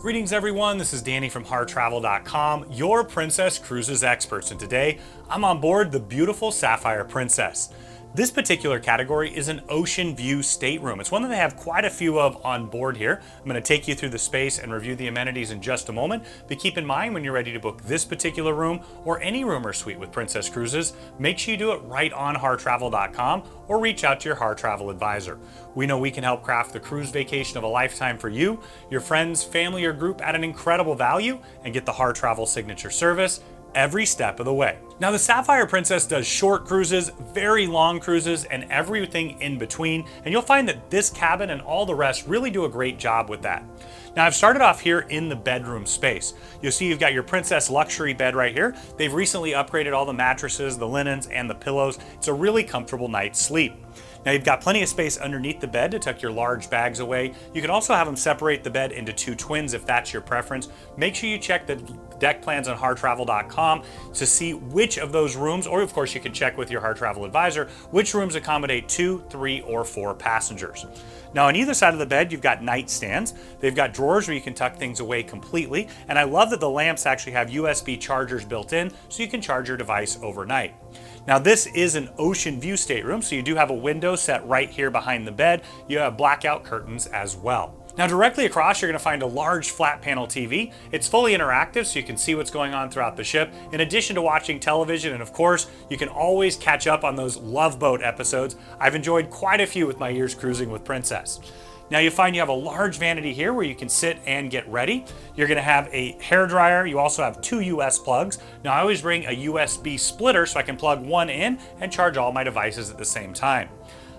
Greetings everyone, this is Danny from HarTravel.com, your Princess Cruises experts, and today I'm on board the beautiful Sapphire Princess. This particular category is an Oceanview Stateroom. It's one that they have quite a few of on board here. I'm going to take you through the space and review the amenities in just a moment, but keep in mind when you're ready to book this particular room or any room or suite with Princess Cruises, make sure you do it right on HarTravel.com or reach out to your Har Travel advisor. We know we can help craft the cruise vacation of a lifetime for you, your friends, family, or group at an incredible value, and get the Har Travel signature service every step of the way. Now, the Sapphire Princess does short cruises, very long cruises, and everything in between, and you'll find that this cabin and all the rest really do a great job with that. Now, I've started off here in the bedroom space. You'll see you've got your Princess luxury bed right here. They've recently upgraded all the mattresses, the linens, and the pillows. It's a really comfortable night's sleep. Now, you've got plenty of space underneath the bed to tuck your large bags away. You can also have them separate the bed into two twins if that's your preference. Make sure you check the deck plans on HarTravel.com to see which of those rooms, or of course you can check with your Har Travel advisor, which rooms accommodate 2, 3, or 4 passengers. Now, on either side of the bed, you've got nightstands. They've got drawers where you can tuck things away completely. And I love that the lamps actually have USB chargers built in so you can charge your device overnight. Now, this is an Oceanview stateroom, so you do have a window set right here behind the bed. You have blackout curtains as well. Now, directly across, you're going to find a large flat panel TV. It's fully interactive, so you can see what's going on throughout the ship, in addition to watching television. And of course, you can always catch up on those Love Boat episodes. I've enjoyed quite a few with my years cruising with Princess. Now, you find you have a large vanity here where you can sit and get ready. You're going to have a hair dryer. You also have 2 US plugs. Now, I always bring a USB splitter so I can plug one in and charge all my devices at the same time.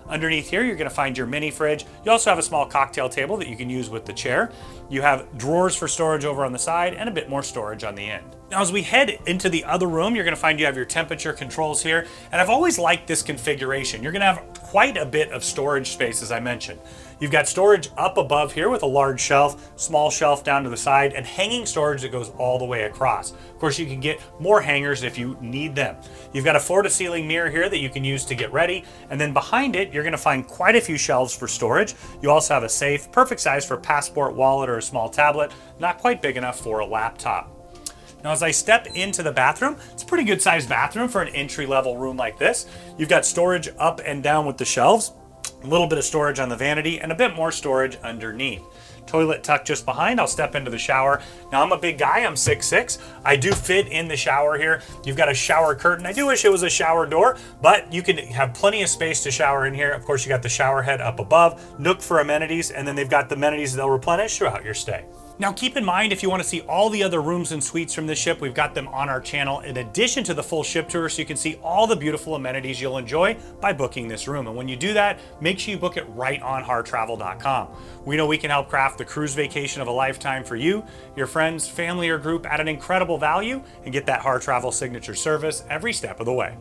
Underneath here, you're going to find your mini fridge. You also have a small cocktail table that you can use with the chair. You have drawers for storage over on the side and a bit more storage on the end. Now, as we head into the other room, you're going to find you have your temperature controls here. And I've always liked this configuration. You're going to have quite a bit of storage space, as I mentioned. You've got storage up above here with a large shelf, small shelf down to the side, and hanging storage that goes all the way across. Of course, you can get more hangers if you need them. You've got a floor-to-ceiling mirror here that you can use to get ready, and then behind it, you're going to find quite a few shelves for storage. You also have a safe, perfect size for passport, wallet, or a small tablet, not quite big enough for a laptop. Now, as I step into the bathroom, it's a pretty good sized bathroom for an entry-level room like this. You've got storage up and down with the shelves, a little bit of storage on the vanity, and a bit more storage underneath. Toilet tucked just behind. I'll step into the shower. Now, I'm a big guy, I'm 6'6". I do fit in the shower here. You've got a shower curtain. I do wish it was a shower door, but you can have plenty of space to shower in here. Of course, you got the shower head up above, nook for amenities, and then they've got the amenities they'll replenish throughout your stay. Now, keep in mind, if you want to see all the other rooms and suites from this ship, we've got them on our channel in addition to the full ship tour, so you can see all the beautiful amenities you'll enjoy by booking this room. And when you do that, make sure you book it right on HarTravel.com. We know we can help craft the cruise vacation of a lifetime for you, your friends, family, or group at an incredible value, and get that Har Travel signature service every step of the way.